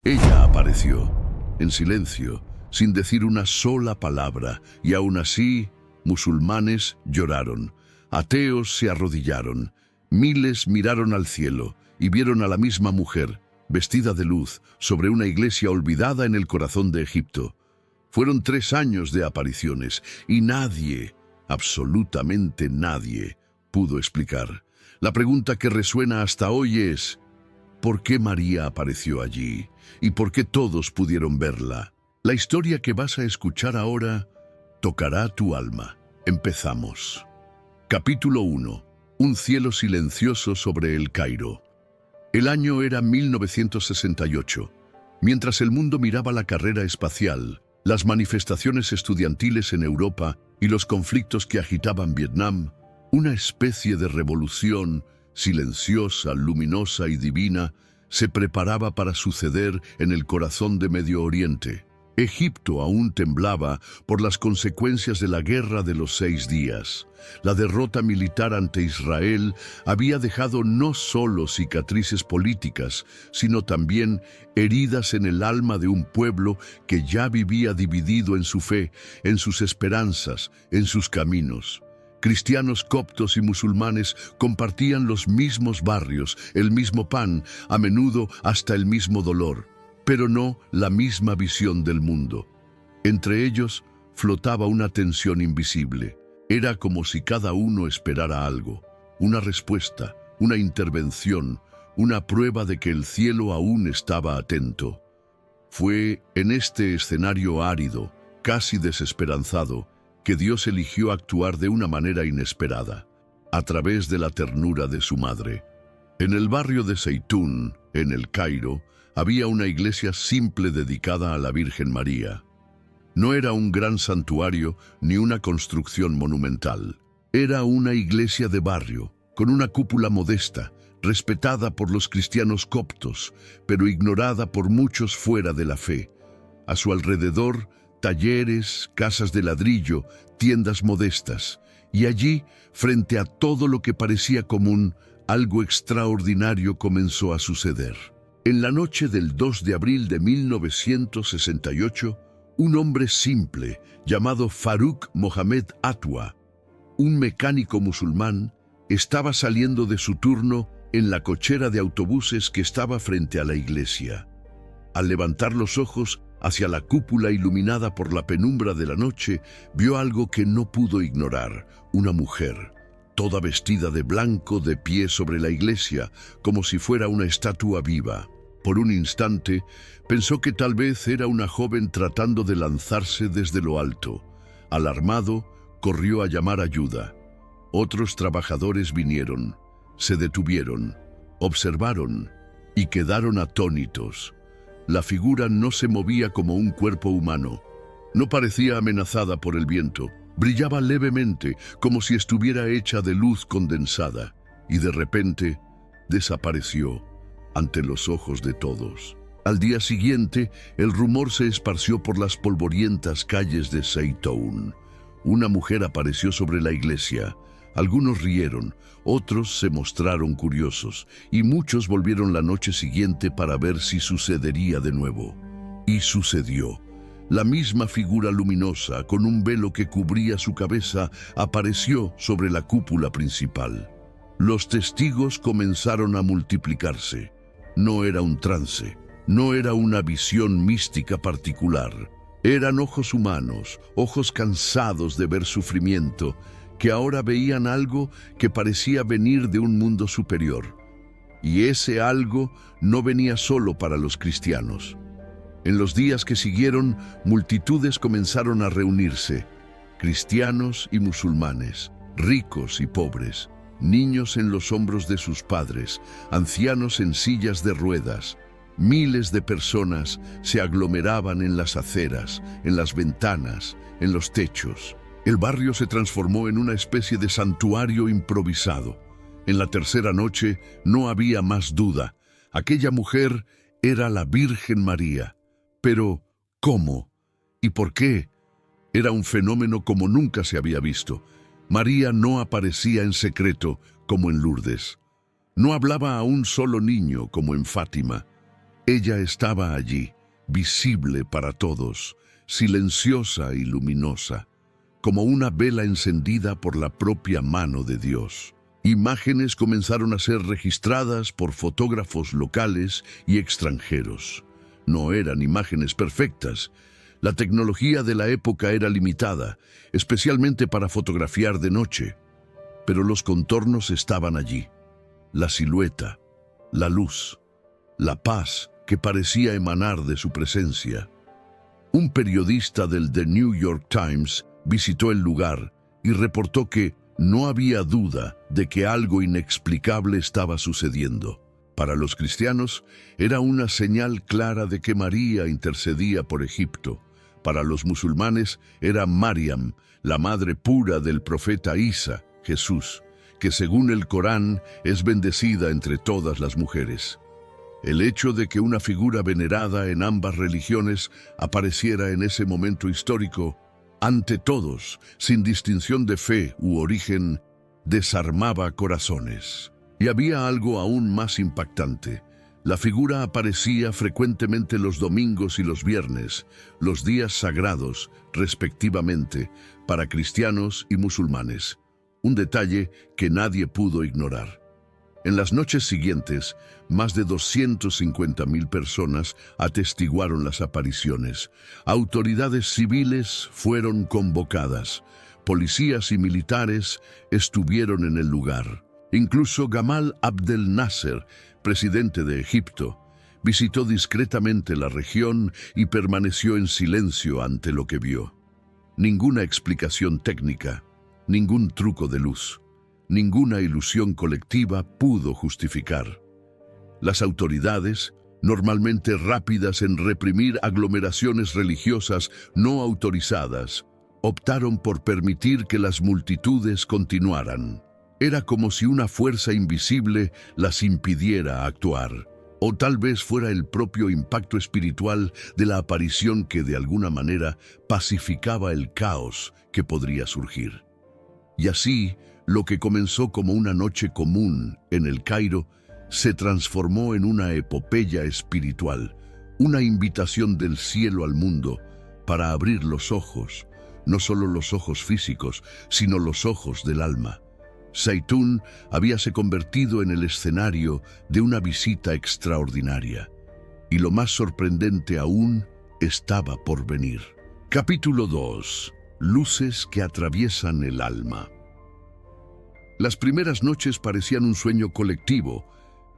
Ella apareció, en silencio, sin decir una sola palabra, y aún así, musulmanes lloraron, ateos se arrodillaron, miles miraron al cielo y vieron a la misma mujer, vestida de luz, sobre una iglesia olvidada en el corazón de Egipto. Fueron 3 años de apariciones y nadie, absolutamente nadie, pudo explicar. La pregunta que resuena hasta hoy es: ¿por qué María apareció allí? ¿Y por qué todos pudieron verla? La historia que vas a escuchar ahora tocará tu alma. Empezamos. Capítulo 1. Un cielo silencioso sobre El Cairo. El año era 1968. Mientras el mundo miraba la carrera espacial, las manifestaciones estudiantiles en Europa y los conflictos que agitaban Vietnam, una especie de revolución silenciosa, luminosa y divina se preparaba para suceder en el corazón de Medio Oriente. Egipto aún temblaba por las consecuencias de la Guerra de los 6 días. La derrota militar ante Israel había dejado no solo cicatrices políticas, sino también heridas en el alma de un pueblo que ya vivía dividido en su fe, en sus esperanzas, en sus caminos. Cristianos coptos y musulmanes compartían los mismos barrios, el mismo pan, a menudo hasta el mismo dolor, pero no la misma visión del mundo. Entre ellos flotaba una tensión invisible. Era como si cada uno esperara algo, una respuesta, una intervención, una prueba de que el cielo aún estaba atento. Fue en este escenario árido, casi desesperanzado, que Dios eligió actuar de una manera inesperada, a través de la ternura de su madre. En el barrio de Zeitún, en El Cairo, había una iglesia simple dedicada a la Virgen María. No era un gran santuario ni una construcción monumental. Era una iglesia de barrio, con una cúpula modesta, respetada por los cristianos coptos, pero ignorada por muchos fuera de la fe. A su alrededor, talleres, casas de ladrillo, tiendas modestas, y allí, frente a todo lo que parecía común, algo extraordinario comenzó a suceder. En la noche del 2 de abril de 1968, un hombre simple, llamado Faruk Mohamed Atwa, un mecánico musulmán, estaba saliendo de su turno en la cochera de autobuses que estaba frente a la iglesia. Al levantar los ojos hacia la cúpula iluminada por la penumbra de la noche, vio algo que no pudo ignorar: una mujer, toda vestida de blanco, de pie sobre la iglesia, como si fuera una estatua viva. Por un instante, pensó que tal vez era una joven tratando de lanzarse desde lo alto. Alarmado, corrió a llamar ayuda. Otros trabajadores vinieron, se detuvieron, observaron y quedaron atónitos. La figura no se movía como un cuerpo humano. No parecía amenazada por el viento. Brillaba levemente, como si estuviera hecha de luz condensada, y de repente desapareció ante los ojos de todos. Al día siguiente, el rumor se esparció por las polvorientas calles de Zeitún. Una mujer apareció sobre la iglesia. Algunos rieron, otros se mostraron curiosos, y muchos volvieron la noche siguiente para ver si sucedería de nuevo. Y sucedió. La misma figura luminosa, con un velo que cubría su cabeza, apareció sobre la cúpula principal. Los testigos comenzaron a multiplicarse. No era un trance, no era una visión mística particular. Eran ojos humanos, ojos cansados de ver sufrimiento, que ahora veían algo que parecía venir de un mundo superior. Y ese algo no venía solo para los cristianos. En los días que siguieron, multitudes comenzaron a reunirse, cristianos y musulmanes, ricos y pobres, niños en los hombros de sus padres, ancianos en sillas de ruedas. Miles de personas se aglomeraban en las aceras, en las ventanas, en los techos. El barrio se transformó en una especie de santuario improvisado. En la tercera noche no había más duda. Aquella mujer era la Virgen María. Pero, ¿cómo? ¿Y por qué? Era un fenómeno como nunca se había visto. María no aparecía en secreto como en Lourdes. No hablaba a un solo niño como en Fátima. Ella estaba allí, visible para todos, silenciosa y luminosa, como una vela encendida por la propia mano de Dios. Imágenes comenzaron a ser registradas por fotógrafos locales y extranjeros. No eran imágenes perfectas. La tecnología de la época era limitada, especialmente para fotografiar de noche. Pero los contornos estaban allí. La silueta, la luz, la paz que parecía emanar de su presencia. Un periodista del The New York Times visitó el lugar y reportó que no había duda de que algo inexplicable estaba sucediendo. Para los cristianos, era una señal clara de que María intercedía por Egipto. Para los musulmanes, era Mariam, la madre pura del profeta Isa, Jesús, que según el Corán es bendecida entre todas las mujeres. El hecho de que una figura venerada en ambas religiones apareciera en ese momento histórico, ante todos, sin distinción de fe u origen, desarmaba corazones. Y había algo aún más impactante. La figura aparecía frecuentemente los domingos y los viernes, los días sagrados, respectivamente, para cristianos y musulmanes. Un detalle que nadie pudo ignorar. En las noches siguientes, más de 250.000 personas atestiguaron las apariciones. Autoridades civiles fueron convocadas. Policías y militares estuvieron en el lugar. Incluso Gamal Abdel Nasser, presidente de Egipto, visitó discretamente la región y permaneció en silencio ante lo que vio. Ninguna explicación técnica, ningún truco de luz, ninguna ilusión colectiva pudo justificar. Las autoridades, normalmente rápidas en reprimir aglomeraciones religiosas no autorizadas, optaron por permitir que las multitudes continuaran. Era como si una fuerza invisible las impidiera actuar, o tal vez fuera el propio impacto espiritual de la aparición que de alguna manera pacificaba el caos que podría surgir. Y así, lo que comenzó como una noche común en el Cairo se transformó en una epopeya espiritual, una invitación del cielo al mundo para abrir los ojos, no solo los ojos físicos, sino los ojos del alma. Zeitún habíase convertido en el escenario de una visita extraordinaria, y lo más sorprendente aún estaba por venir. Capítulo 2. Luces que atraviesan el alma. Las primeras noches parecían un sueño colectivo,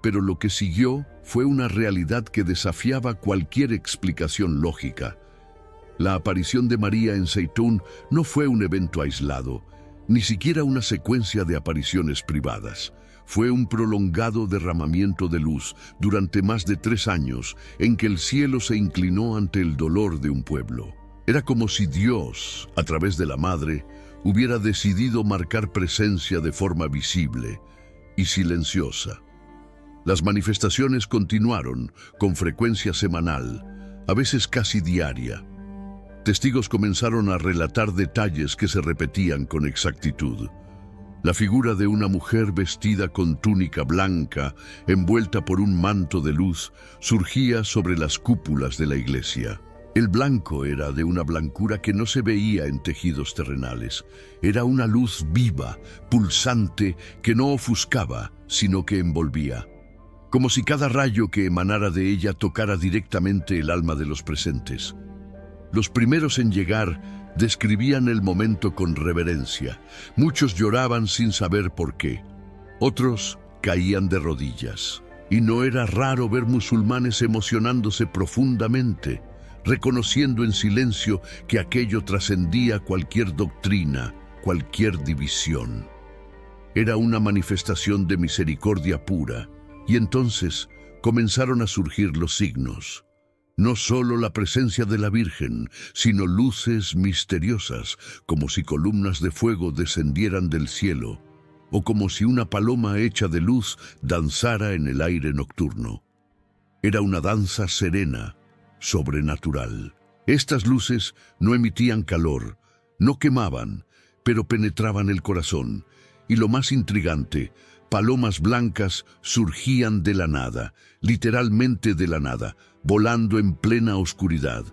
pero lo que siguió fue una realidad que desafiaba cualquier explicación lógica. La aparición de María en Zeitún no fue un evento aislado, ni siquiera una secuencia de apariciones privadas. Fue un prolongado derramamiento de luz durante más de 3 años en que el cielo se inclinó ante el dolor de un pueblo. Era como si Dios, a través de la Madre, hubiera decidido marcar presencia de forma visible y silenciosa. Las manifestaciones continuaron con frecuencia semanal, a veces casi diaria. Testigos comenzaron a relatar detalles que se repetían con exactitud. La figura de una mujer vestida con túnica blanca, envuelta por un manto de luz, surgía sobre las cúpulas de la iglesia. El blanco era de una blancura que no se veía en tejidos terrenales. Era una luz viva, pulsante, que no ofuscaba, sino que envolvía. Como si cada rayo que emanara de ella tocara directamente el alma de los presentes. Los primeros en llegar describían el momento con reverencia. Muchos lloraban sin saber por qué. Otros caían de rodillas. Y no era raro ver musulmanes emocionándose profundamente, reconociendo en silencio que aquello trascendía cualquier doctrina, cualquier división. Era una manifestación de misericordia pura, y entonces comenzaron a surgir los signos. No solo la presencia de la Virgen, sino luces misteriosas, como si columnas de fuego descendieran del cielo, o como si una paloma hecha de luz danzara en el aire nocturno. Era una danza serena, sobrenatural. Estas luces no emitían calor, no quemaban, pero penetraban el corazón, y lo más intrigante, palomas blancas surgían de la nada, literalmente de la nada, volando en plena oscuridad.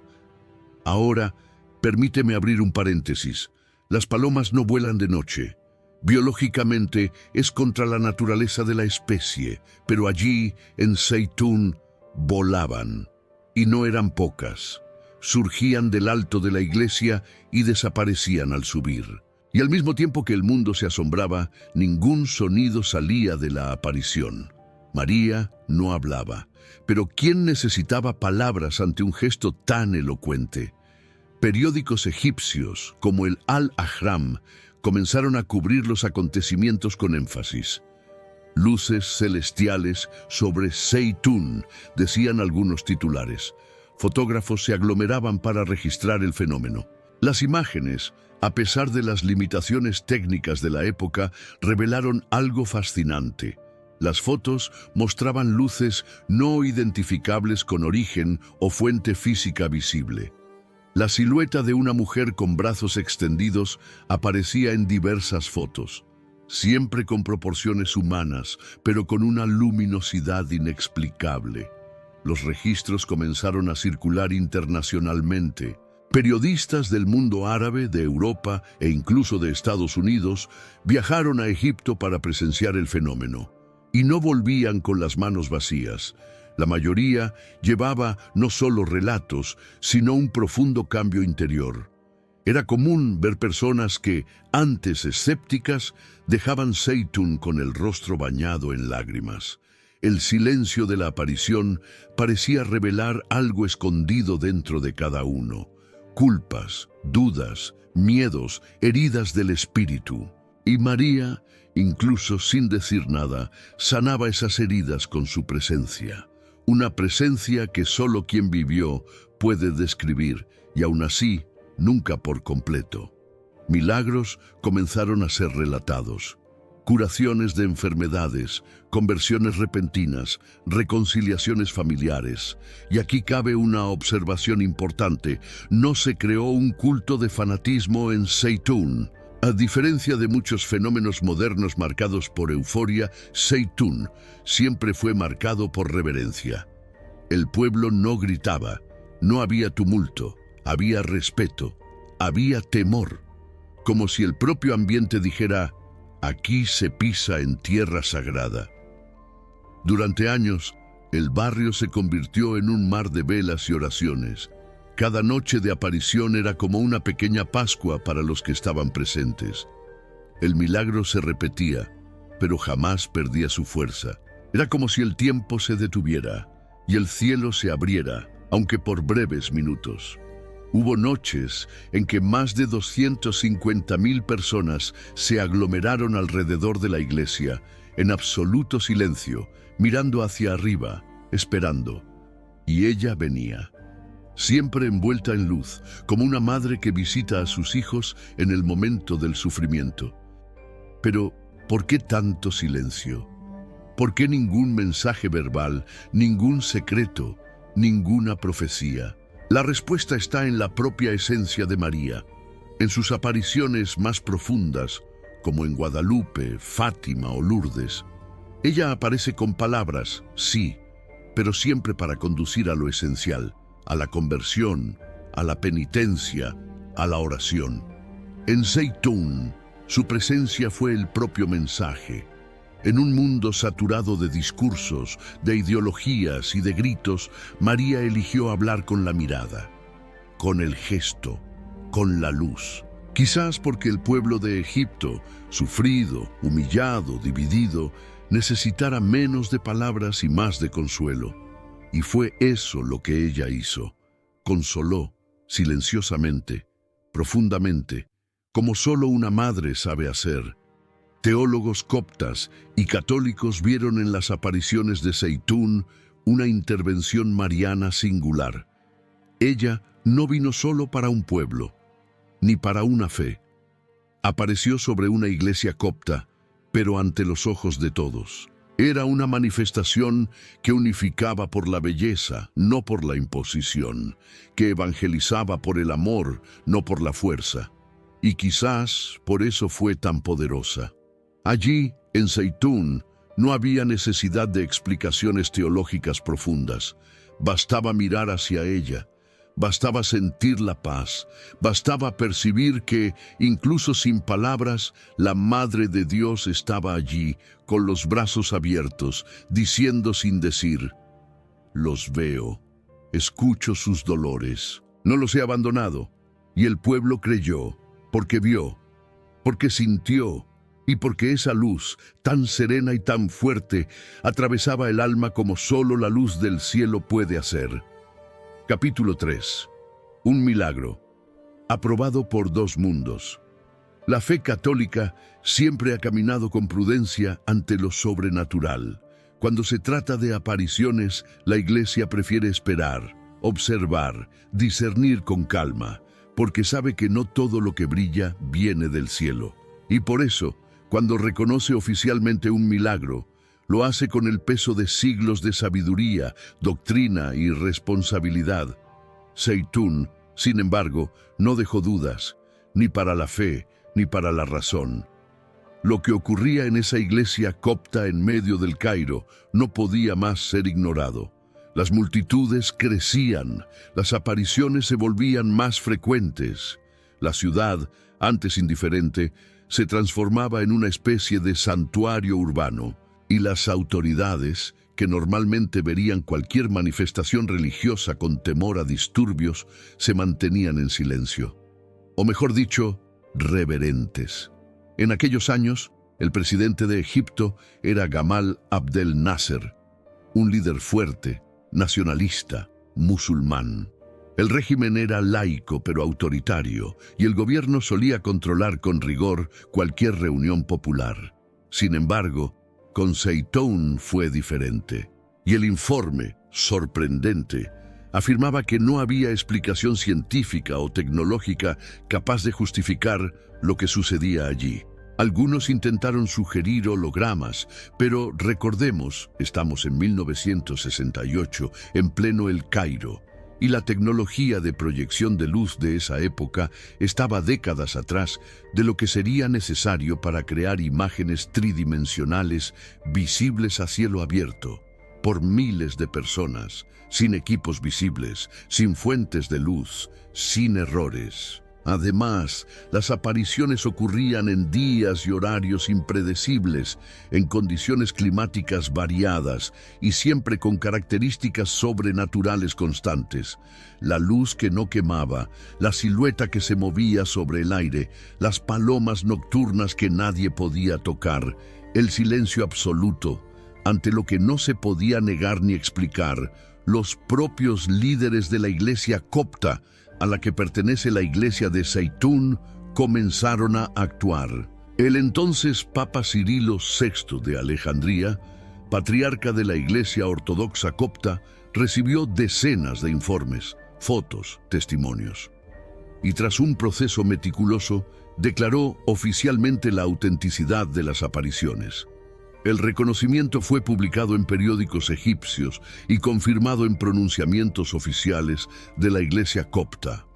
Ahora, permíteme abrir un paréntesis. Las palomas no vuelan de noche. Biológicamente es contra la naturaleza de la especie, pero allí, en Zeitún, volaban. Y no eran pocas. Surgían del alto de la iglesia y desaparecían al subir. Y al mismo tiempo que el mundo se asombraba, ningún sonido salía de la aparición. María no hablaba, pero ¿quién necesitaba palabras ante un gesto tan elocuente? Periódicos egipcios, como el Al-Ahram, comenzaron a cubrir los acontecimientos con énfasis. Luces celestiales sobre Zeitún, decían algunos titulares. Fotógrafos se aglomeraban para registrar el fenómeno. Las imágenes, a pesar de las limitaciones técnicas de la época, revelaron algo fascinante. Las fotos mostraban luces no identificables con origen o fuente física visible. La silueta de una mujer con brazos extendidos aparecía en diversas fotos, siempre con proporciones humanas, pero con una luminosidad inexplicable. Los registros comenzaron a circular internacionalmente. Periodistas del mundo árabe, de Europa e incluso de Estados Unidos viajaron a Egipto para presenciar el fenómeno. Y no volvían con las manos vacías. La mayoría llevaba no solo relatos, sino un profundo cambio interior. Era común ver personas que, antes escépticas, dejaban Zeitún con el rostro bañado en lágrimas. El silencio de la aparición parecía revelar algo escondido dentro de cada uno. Culpas, dudas, miedos, heridas del espíritu. Y María, incluso sin decir nada, sanaba esas heridas con su presencia. Una presencia que solo quien vivió puede describir, y aún así, nunca por completo. Milagros comenzaron a ser relatados. Curaciones de enfermedades, conversiones repentinas, reconciliaciones familiares. Y aquí cabe una observación importante. No se creó un culto de fanatismo en Zeitún. A diferencia de muchos fenómenos modernos marcados por euforia, Zeitún siempre fue marcado por reverencia. El pueblo no gritaba, no había tumulto, había respeto, había temor, como si el propio ambiente dijera: aquí se pisa en tierra sagrada. Durante años, el barrio se convirtió en un mar de velas y oraciones. Cada noche de aparición era como una pequeña Pascua para los que estaban presentes. El milagro se repetía, pero jamás perdía su fuerza. Era como si el tiempo se detuviera y el cielo se abriera, aunque por breves minutos. Hubo noches en que más de 250.000 personas se aglomeraron alrededor de la iglesia, en absoluto silencio, mirando hacia arriba, esperando. Y ella venía, siempre envuelta en luz, como una madre que visita a sus hijos en el momento del sufrimiento. Pero, ¿por qué tanto silencio? ¿Por qué ningún mensaje verbal, ningún secreto, ninguna profecía? La respuesta está en la propia esencia de María, en sus apariciones más profundas, como en Guadalupe, Fátima o Lourdes. Ella aparece con palabras, sí, pero siempre para conducir a lo esencial, a la conversión, a la penitencia, a la oración. En Zeitún, su presencia fue el propio mensaje. En un mundo saturado de discursos, de ideologías y de gritos, María eligió hablar con la mirada, con el gesto, con la luz. Quizás porque el pueblo de Egipto, sufrido, humillado, dividido, necesitara menos de palabras y más de consuelo. Y fue eso lo que ella hizo. Consoló, silenciosamente, profundamente, como solo una madre sabe hacer. Teólogos coptas y católicos vieron en las apariciones de Zeitún una intervención mariana singular. Ella no vino solo para un pueblo, ni para una fe. Apareció sobre una iglesia copta, pero ante los ojos de todos. Era una manifestación que unificaba por la belleza, no por la imposición, que evangelizaba por el amor, no por la fuerza. Y quizás por eso fue tan poderosa. Allí, en Zeitún, No había necesidad de explicaciones teológicas profundas. Bastaba mirar hacia ella. Bastaba sentir la paz, bastaba percibir que, incluso sin palabras, la Madre de Dios estaba allí, con los brazos abiertos, diciendo sin decir: los veo, escucho sus dolores, no los he abandonado. Y el pueblo creyó, porque vio, porque sintió, y porque esa luz, tan serena y tan fuerte, atravesaba el alma como solo la luz del cielo puede hacer. Capítulo 3. Un milagro. Aprobado por dos mundos. La fe católica siempre ha caminado con prudencia ante lo sobrenatural. Cuando se trata de apariciones, la Iglesia prefiere esperar, observar, discernir con calma, porque sabe que no todo lo que brilla viene del cielo. Y por eso, cuando reconoce oficialmente un milagro, lo hace con el peso de siglos de sabiduría, doctrina y responsabilidad. Zeytún, sin embargo, no dejó dudas, ni para la fe, ni para la razón. Lo que ocurría en esa iglesia copta en medio del Cairo no podía más ser ignorado. Las multitudes crecían, las apariciones se volvían más frecuentes. La ciudad, antes indiferente, se transformaba en una especie de santuario urbano. Y las autoridades, que normalmente verían cualquier manifestación religiosa con temor a disturbios, se mantenían en silencio. O mejor dicho, reverentes. En aquellos años, el presidente de Egipto era Gamal Abdel Nasser, un líder fuerte, nacionalista, musulmán. El régimen era laico pero autoritario, y el gobierno solía controlar con rigor cualquier reunión popular. Sin embargo, con Zeytún fue diferente, y el informe, sorprendente, afirmaba que no había explicación científica o tecnológica capaz de justificar lo que sucedía allí. Algunos intentaron sugerir hologramas, pero recordemos, estamos en 1968, en pleno El Cairo, y la tecnología de proyección de luz de esa época estaba décadas atrás de lo que sería necesario para crear imágenes tridimensionales visibles a cielo abierto, por miles de personas, sin equipos visibles, sin fuentes de luz, sin errores. Además, las apariciones ocurrían en días y horarios impredecibles, en condiciones climáticas variadas y siempre con características sobrenaturales constantes. La luz que no quemaba, la silueta que se movía sobre el aire, las palomas nocturnas que nadie podía tocar, el silencio absoluto, ante lo que no se podía negar ni explicar. Los propios líderes de la iglesia copta, a la que pertenece la iglesia de Zeytún, comenzaron a actuar. El entonces Papa Cirilo VI de Alejandría, patriarca de la iglesia ortodoxa copta, recibió decenas de informes, fotos, testimonios. Y tras un proceso meticuloso, declaró oficialmente la autenticidad de las apariciones. El reconocimiento fue publicado en periódicos egipcios y confirmado en pronunciamientos oficiales de la iglesia copta.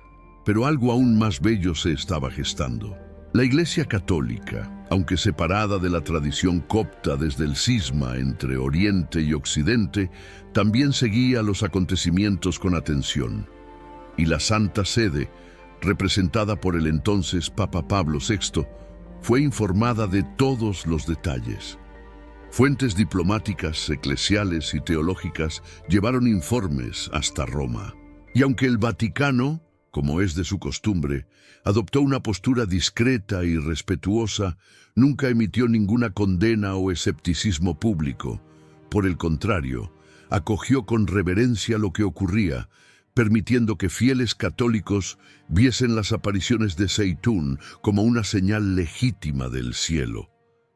Pero algo aún más bello se estaba gestando. La iglesia católica, aunque separada de la tradición copta desde el cisma entre Oriente y Occidente, también seguía los acontecimientos con atención. Y la Santa Sede, representada por el entonces Papa Pablo VI, fue informada de todos los detalles. Fuentes diplomáticas, eclesiales y teológicas llevaron informes hasta Roma. Y aunque el Vaticano, como es de su costumbre, adoptó una postura discreta y respetuosa, nunca emitió ninguna condena o escepticismo público. Por el contrario, acogió con reverencia lo que ocurría, permitiendo que fieles católicos viesen las apariciones de Zeytún como una señal legítima del cielo.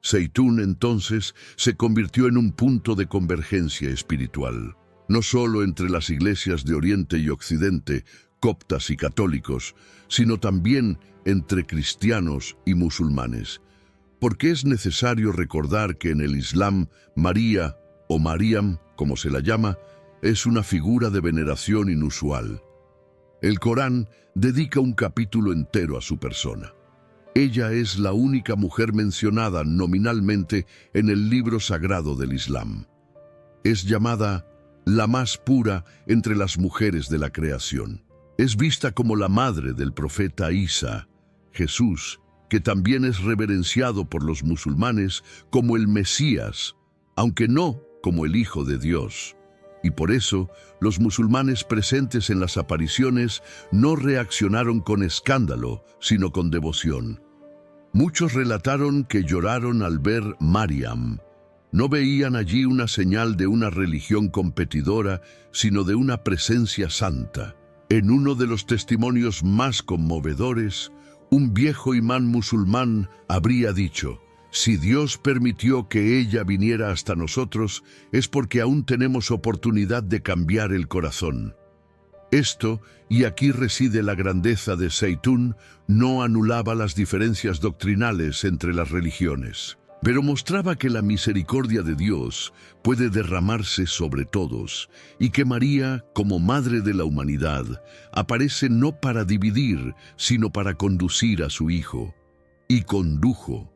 Zeytún entonces se convirtió en un punto de convergencia espiritual, no solo entre las iglesias de Oriente y Occidente, coptas y católicos, sino también entre cristianos y musulmanes. Porque es necesario recordar que en el Islam, María, o Mariam, como se la llama, es una figura de veneración inusual. El Corán dedica un capítulo entero a su persona. Ella es la única mujer mencionada nominalmente en el libro sagrado del Islam. Es llamada la más pura entre las mujeres de la creación. Es vista como la madre del profeta Isa, Jesús, que también es reverenciado por los musulmanes como el Mesías, aunque no como el Hijo de Dios. Y por eso, los musulmanes presentes en las apariciones no reaccionaron con escándalo, sino con devoción. Muchos relataron que lloraron al ver Mariam. No veían allí una señal de una religión competidora, sino de una presencia santa. En uno de los testimonios más conmovedores, un viejo imán musulmán habría dicho: si Dios permitió que ella viniera hasta nosotros, es porque aún tenemos oportunidad de cambiar el corazón. Esto, y aquí reside la grandeza de Zaytún, no anulaba las diferencias doctrinales entre las religiones, pero mostraba que la misericordia de Dios puede derramarse sobre todos, y que María, como Madre de la humanidad, aparece no para dividir, sino para conducir a su Hijo. Y condujo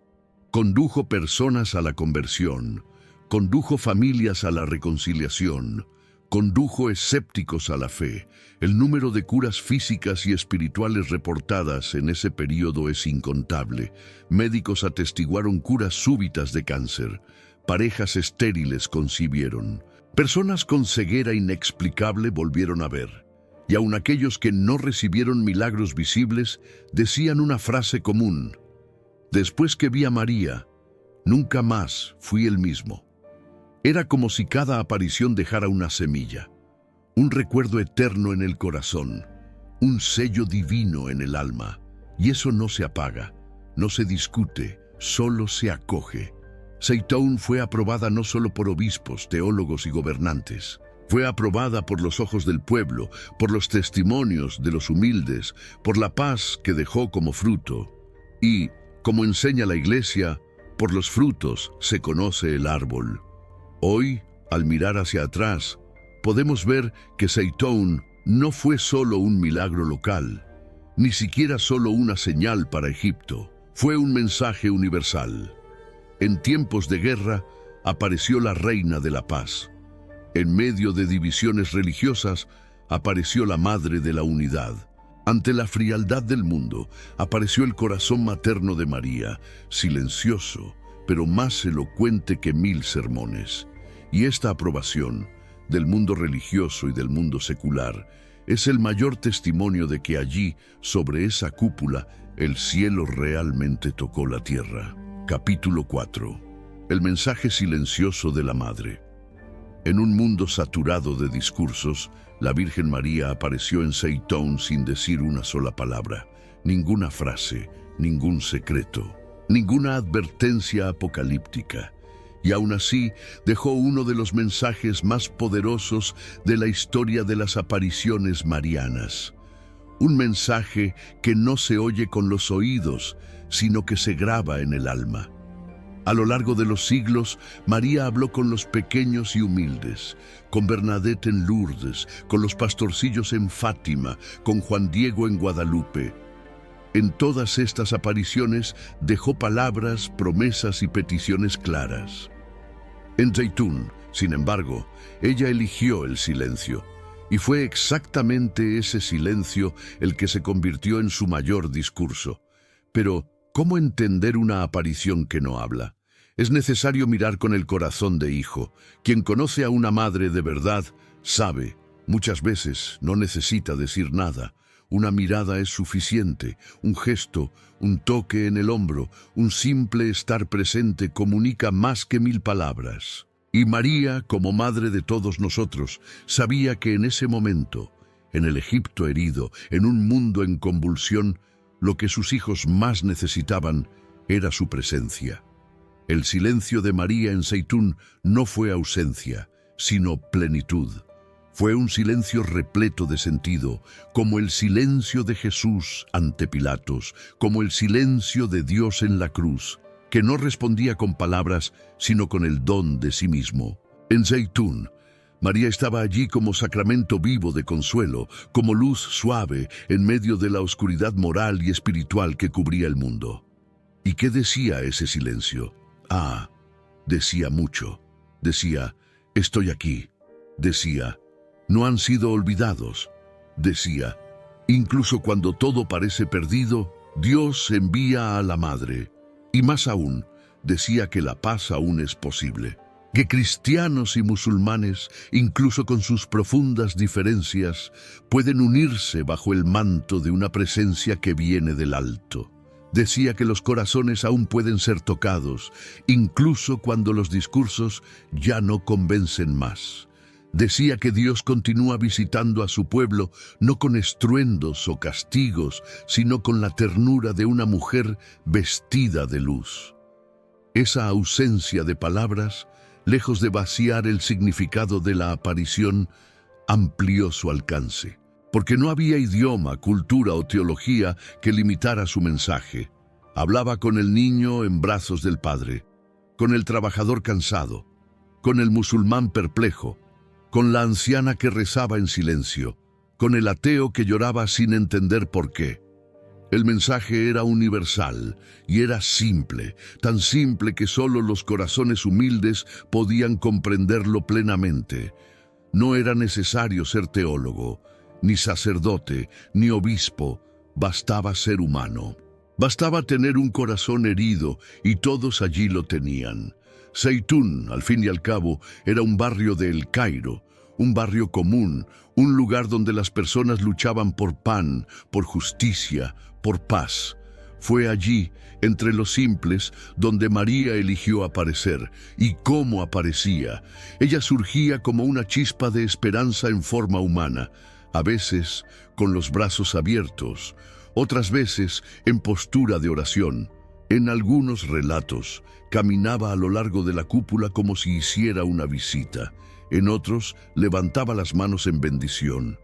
personas a la conversión, condujo familias a la reconciliación, condujo escépticos a la fe. El número de curas físicas y espirituales reportadas en ese período es incontable. Médicos atestiguaron curas súbitas de cáncer. Parejas estériles concibieron. Personas con ceguera inexplicable volvieron a ver. Y aun aquellos que no recibieron milagros visibles decían una frase común: después que vi a María, nunca más fui el mismo. Era como si cada aparición dejara una semilla, un recuerdo eterno en el corazón, un sello divino en el alma. Y eso no se apaga, no se discute, solo se acoge. Zaytún fue aprobada no solo por obispos, teólogos y gobernantes. Fue aprobada por los ojos del pueblo, por los testimonios de los humildes, por la paz que dejó como fruto. Y, como enseña la Iglesia, por los frutos se conoce el árbol. Hoy, al mirar hacia atrás, podemos ver que Zaytún no fue solo un milagro local, ni siquiera solo una señal para Egipto. Fue un mensaje universal. En tiempos de guerra, apareció la reina de la paz. En medio de divisiones religiosas, apareció la madre de la unidad. Ante la frialdad del mundo, apareció el corazón materno de María, silencioso, pero más elocuente que 1000 sermones. Y esta aprobación, del mundo religioso y del mundo secular, es el mayor testimonio de que allí, sobre esa cúpula, el cielo realmente tocó la tierra. Capítulo 4. El mensaje silencioso de la Madre. En un mundo saturado de discursos, la Virgen María apareció en Zaytún sin decir una sola palabra, ninguna frase, ningún secreto, ninguna advertencia apocalíptica. Y aún así dejó uno de los mensajes más poderosos de la historia de las apariciones marianas. Un mensaje que no se oye con los oídos, sino que se graba en el alma. A lo largo de los siglos, María habló con los pequeños y humildes, con Bernadette en Lourdes, con los pastorcillos en Fátima, con Juan Diego en Guadalupe. En todas estas apariciones dejó palabras, promesas y peticiones claras. En Zaytún, sin embargo, ella eligió el silencio, y fue exactamente ese silencio el que se convirtió en su mayor discurso. Pero, ¿cómo entender una aparición que no habla? Es necesario mirar con el corazón de hijo. Quien conoce a una madre de verdad sabe, muchas veces no necesita decir nada. Una mirada es suficiente, un gesto, un toque en el hombro, un simple estar presente comunica más que 1000 palabras. Y María, como madre de todos nosotros, sabía que en ese momento, en el Egipto herido, en un mundo en convulsión, lo que sus hijos más necesitaban era su presencia. El silencio de María en Zaytún no fue ausencia, sino plenitud. Fue un silencio repleto de sentido, como el silencio de Jesús ante Pilatos, como el silencio de Dios en la cruz, que no respondía con palabras, sino con el don de sí mismo. En Zaytún, María estaba allí como sacramento vivo de consuelo, como luz suave en medio de la oscuridad moral y espiritual que cubría el mundo. ¿Y qué decía ese silencio? Ah, decía mucho. Decía, estoy aquí. Decía, no han sido olvidados. Decía, incluso cuando todo parece perdido, Dios envía a la Madre. Y más aún, decía que la paz aún es posible. Que cristianos y musulmanes, incluso con sus profundas diferencias, pueden unirse bajo el manto de una presencia que viene del alto. Decía que los corazones aún pueden ser tocados, incluso cuando los discursos ya no convencen más. Decía que Dios continúa visitando a su pueblo no con estruendos o castigos, sino con la ternura de una mujer vestida de luz. Esa ausencia de palabras, lejos de vaciar el significado de la aparición, amplió su alcance, porque no había idioma, cultura o teología que limitara su mensaje. Hablaba con el niño en brazos del padre, con el trabajador cansado, con el musulmán perplejo, con la anciana que rezaba en silencio, con el ateo que lloraba sin entender por qué. El mensaje era universal y era simple, tan simple que solo los corazones humildes podían comprenderlo plenamente. No era necesario ser teólogo, ni sacerdote, ni obispo, bastaba ser humano. Bastaba tener un corazón herido y todos allí lo tenían. Zeitún, al fin y al cabo, era un barrio de El Cairo, un barrio común, un lugar donde las personas luchaban por pan, por justicia, por paz. Fue allí, entre los simples, donde María eligió aparecer. ¿Y cómo aparecía? Ella surgía como una chispa de esperanza en forma humana, a veces con los brazos abiertos, otras veces en postura de oración. En algunos relatos, caminaba a lo largo de la cúpula como si hiciera una visita. En otros, levantaba las manos en bendición.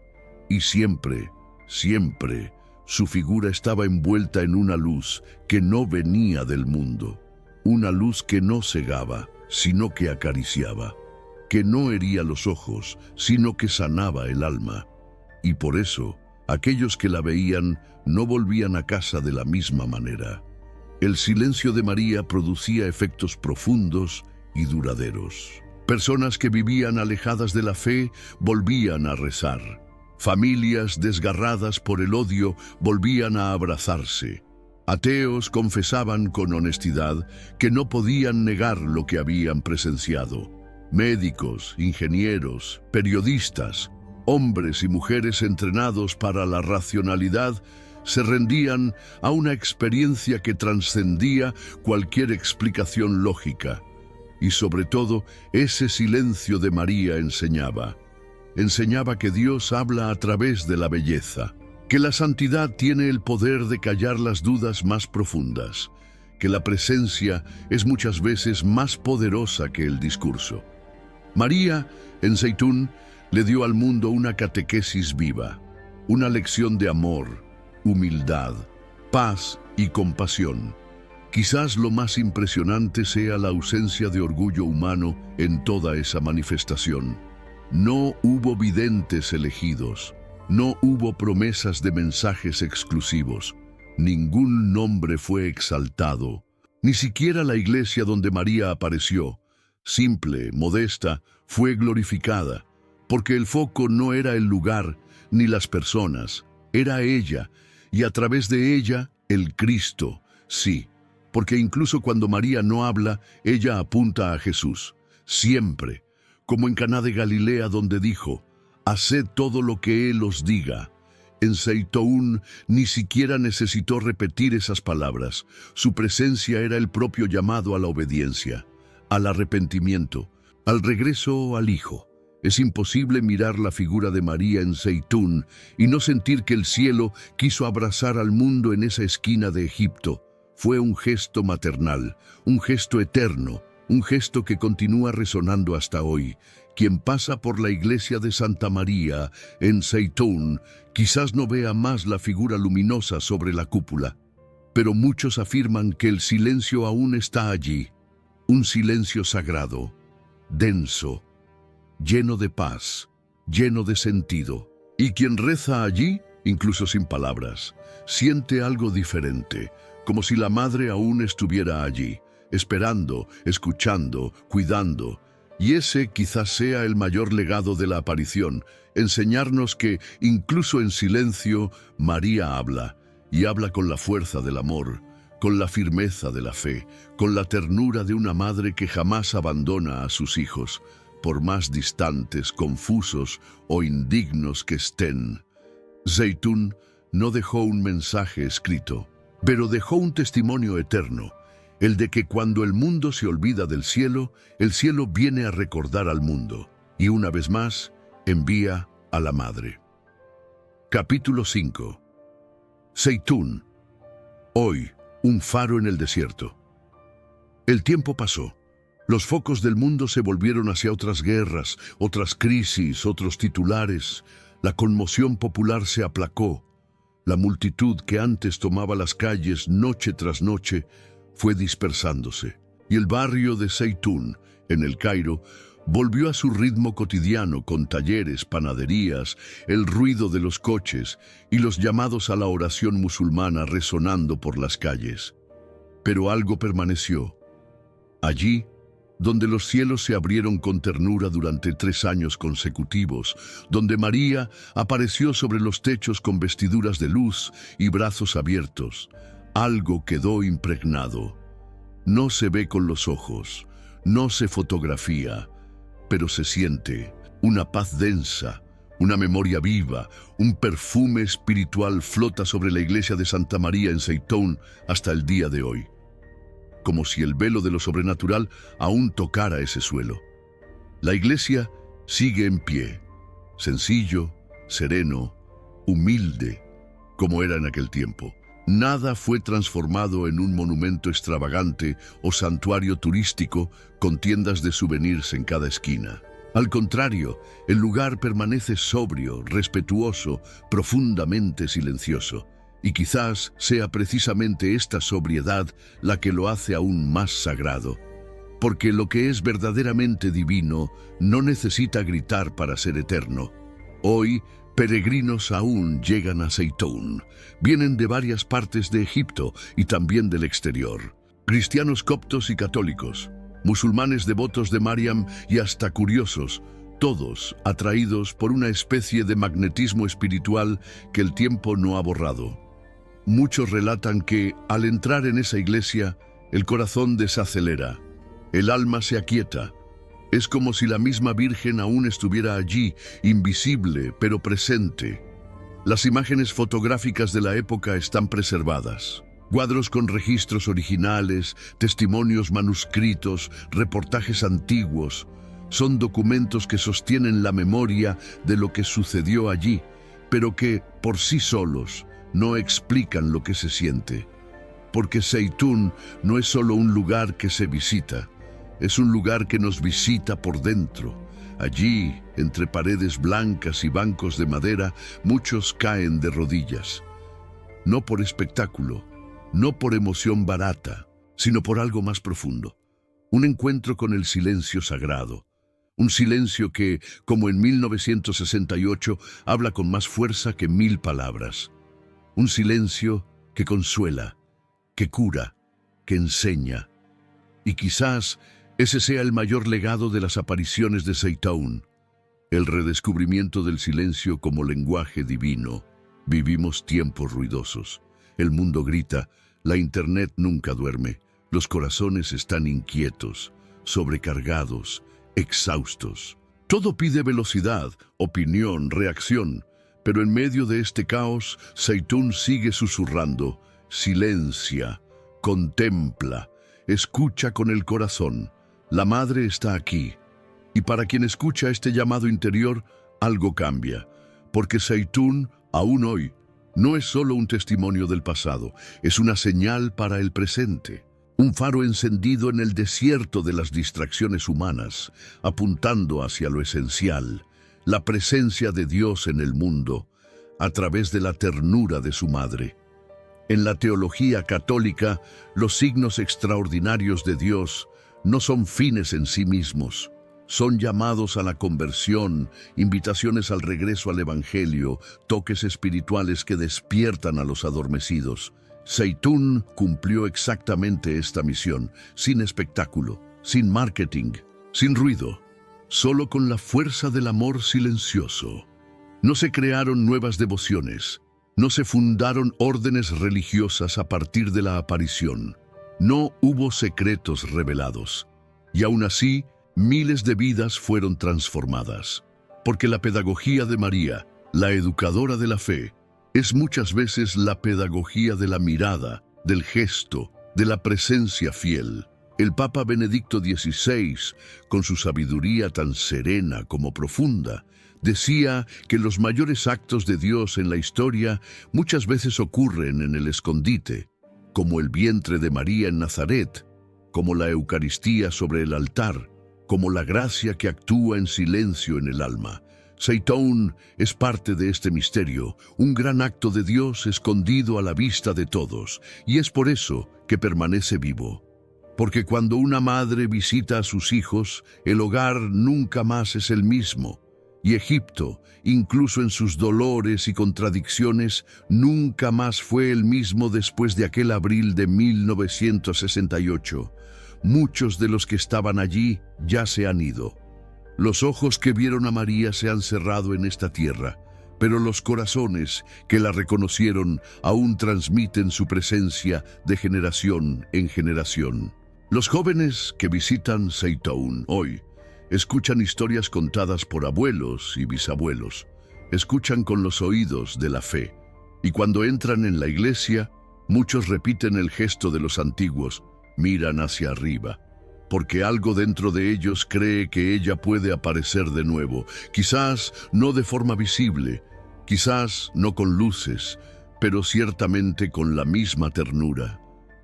Y siempre, siempre, su figura estaba envuelta en una luz que no venía del mundo. Una luz que no cegaba, sino que acariciaba. Que no hería los ojos, sino que sanaba el alma. Y por eso, aquellos que la veían no volvían a casa de la misma manera. El silencio de María producía efectos profundos y duraderos. Personas que vivían alejadas de la fe volvían a rezar. Familias desgarradas por el odio volvían a abrazarse. Ateos confesaban con honestidad que no podían negar lo que habían presenciado. Médicos, ingenieros, periodistas, hombres y mujeres entrenados para la racionalidad se rendían a una experiencia que trascendía cualquier explicación lógica. Y sobre todo, ese silencio de María enseñaba que Dios habla a través de la belleza, que la santidad tiene el poder de callar las dudas más profundas, que la presencia es muchas veces más poderosa que el discurso. María, en Zeitún, le dio al mundo una catequesis viva, una lección de amor, humildad, paz y compasión. Quizás lo más impresionante sea la ausencia de orgullo humano en toda esa manifestación. No hubo videntes elegidos, no hubo promesas de mensajes exclusivos, ningún nombre fue exaltado, ni siquiera la iglesia donde María apareció, simple, modesta, fue glorificada, porque el foco no era el lugar ni las personas, era ella, y a través de ella, el Cristo, sí, porque incluso cuando María no habla, ella apunta a Jesús, siempre, como en Caná de Galilea donde dijo, «Haced todo lo que Él os diga». En Zeitún ni siquiera necesitó repetir esas palabras, su presencia era el propio llamado a la obediencia, al arrepentimiento, al regreso al Hijo. Es imposible mirar la figura de María en Zeitún y no sentir que el cielo quiso abrazar al mundo en esa esquina de Egipto. Fue un gesto maternal, un gesto eterno, un gesto que continúa resonando hasta hoy. Quien pasa por la iglesia de Santa María en Zeitún quizás no vea más la figura luminosa sobre la cúpula, pero muchos afirman que el silencio aún está allí, un silencio sagrado, denso, lleno de paz, lleno de sentido. Y quien reza allí, incluso sin palabras, siente algo diferente, como si la madre aún estuviera allí, esperando, escuchando, cuidando. Y ese quizás sea el mayor legado de la aparición, enseñarnos que, incluso en silencio, María habla, y habla con la fuerza del amor, con la firmeza de la fe, con la ternura de una madre que jamás abandona a sus hijos, por más distantes, confusos o indignos que estén. Zeitún no dejó un mensaje escrito, pero dejó un testimonio eterno, el de que cuando el mundo se olvida del cielo, el cielo viene a recordar al mundo, y una vez más, envía a la Madre. Capítulo 5. Zeitún. Hoy, un faro en el desierto. El tiempo pasó. Los focos del mundo se volvieron hacia otras guerras, otras crisis, otros titulares. La conmoción popular se aplacó. La multitud que antes tomaba las calles noche tras noche fue dispersándose, y el barrio de Zeitún, en el Cairo, volvió a su ritmo cotidiano con talleres, panaderías, el ruido de los coches y los llamados a la oración musulmana resonando por las calles. Pero algo permaneció. Allí, donde los cielos se abrieron con ternura durante 3 años consecutivos, donde María apareció sobre los techos con vestiduras de luz y brazos abiertos, algo quedó impregnado. No se ve con los ojos, no se fotografía, pero se siente una paz densa, una memoria viva, un perfume espiritual flota sobre la iglesia de Santa María en Zeitún hasta el día de hoy, como si el velo de lo sobrenatural aún tocara ese suelo. La iglesia sigue en pie, sencillo, sereno, humilde, como era en aquel tiempo. Nada fue transformado en un monumento extravagante o santuario turístico con tiendas de souvenirs en cada esquina. Al contrario, el lugar permanece sobrio, respetuoso, profundamente silencioso. Y quizás sea precisamente esta sobriedad la que lo hace aún más sagrado. Porque lo que es verdaderamente divino no necesita gritar para ser eterno. Hoy, peregrinos aún llegan a Zeitún. Vienen de varias partes de Egipto y también del exterior. Cristianos coptos y católicos, musulmanes devotos de Mariam y hasta curiosos, todos atraídos por una especie de magnetismo espiritual que el tiempo no ha borrado. Muchos relatan que, al entrar en esa iglesia, el corazón desacelera, el alma se aquieta. Es como si la misma Virgen aún estuviera allí, invisible pero presente. Las imágenes fotográficas de la época están preservadas. Cuadros con registros originales, testimonios manuscritos, reportajes antiguos. Son documentos que sostienen la memoria de lo que sucedió allí, pero que, por sí solos, no explican lo que se siente. Porque Zeitún no es solo un lugar que se visita, es un lugar que nos visita por dentro. Allí, entre paredes blancas y bancos de madera, muchos caen de rodillas. No por espectáculo, no por emoción barata, sino por algo más profundo. Un encuentro con el silencio sagrado. Un silencio que, como en 1968, habla con más fuerza que 1000 palabras. Un silencio que consuela, que cura, que enseña. Y quizás ese sea el mayor legado de las apariciones de Zeitún, el redescubrimiento del silencio como lenguaje divino. Vivimos tiempos ruidosos. El mundo grita, la internet nunca duerme, los corazones están inquietos, sobrecargados, exhaustos. Todo pide velocidad, opinión, reacción. Pero en medio de este caos, Zeitún sigue susurrando, silencia, contempla, escucha con el corazón. La madre está aquí. Y para quien escucha este llamado interior, algo cambia. Porque Zeitún, aún hoy, no es solo un testimonio del pasado, es una señal para el presente. Un faro encendido en el desierto de las distracciones humanas, apuntando hacia lo esencial. La presencia de Dios en el mundo, a través de la ternura de su madre. En la teología católica, los signos extraordinarios de Dios no son fines en sí mismos. Son llamados a la conversión, invitaciones al regreso al Evangelio, toques espirituales que despiertan a los adormecidos. Zeitún cumplió exactamente esta misión, sin espectáculo, sin marketing, sin ruido, solo con la fuerza del amor silencioso. No se crearon nuevas devociones, no se fundaron órdenes religiosas a partir de la aparición, no hubo secretos revelados, y aún así, miles de vidas fueron transformadas. Porque la pedagogía de María, la educadora de la fe, es muchas veces la pedagogía de la mirada, del gesto, de la presencia fiel. El Papa Benedicto XVI, con su sabiduría tan serena como profunda, decía que los mayores actos de Dios en la historia muchas veces ocurren en el escondite, como el vientre de María en Nazaret, como la Eucaristía sobre el altar, como la gracia que actúa en silencio en el alma. Zeitún es parte de este misterio, un gran acto de Dios escondido a la vista de todos, y es por eso que permanece vivo. Porque cuando una madre visita a sus hijos, el hogar nunca más es el mismo. Y Egipto, incluso en sus dolores y contradicciones, nunca más fue el mismo después de aquel abril de 1968. Muchos de los que estaban allí ya se han ido. Los ojos que vieron a María se han cerrado en esta tierra, pero los corazones que la reconocieron aún transmiten su presencia de generación en generación. Los jóvenes que visitan Zeitún hoy escuchan historias contadas por abuelos y bisabuelos, escuchan con los oídos de la fe, y cuando entran en la iglesia, muchos repiten el gesto de los antiguos, miran hacia arriba, porque algo dentro de ellos cree que ella puede aparecer de nuevo, quizás no de forma visible, quizás no con luces, pero ciertamente con la misma ternura,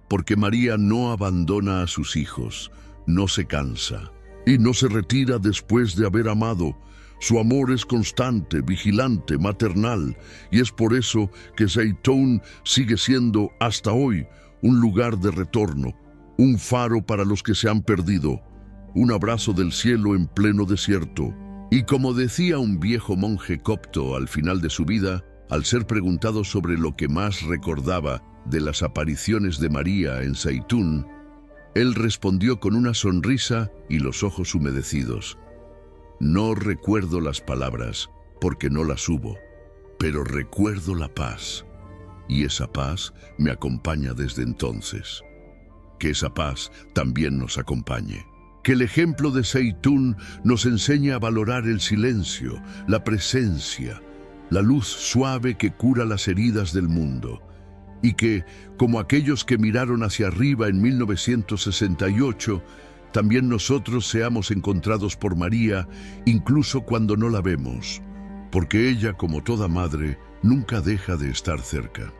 porque María no abandona a sus hijos, no se cansa y no se retira después de haber amado. Su amor es constante, vigilante, maternal, y es por eso que Zeitún sigue siendo hasta hoy un lugar de retorno, un faro para los que se han perdido, un abrazo del cielo en pleno desierto. Y como decía un viejo monje copto al final de su vida, al ser preguntado sobre lo que más recordaba de las apariciones de María en Zeitún, él respondió con una sonrisa y los ojos humedecidos: no recuerdo las palabras, porque no las hubo, pero recuerdo la paz, y esa paz me acompaña desde entonces. Que esa paz también nos acompañe. Que el ejemplo de Zeitún nos enseñe a valorar el silencio, la presencia, la luz suave que cura las heridas del mundo, y que, como aquellos que miraron hacia arriba en 1968, también nosotros seamos encontrados por María, incluso cuando no la vemos, porque ella, como toda madre, nunca deja de estar cerca.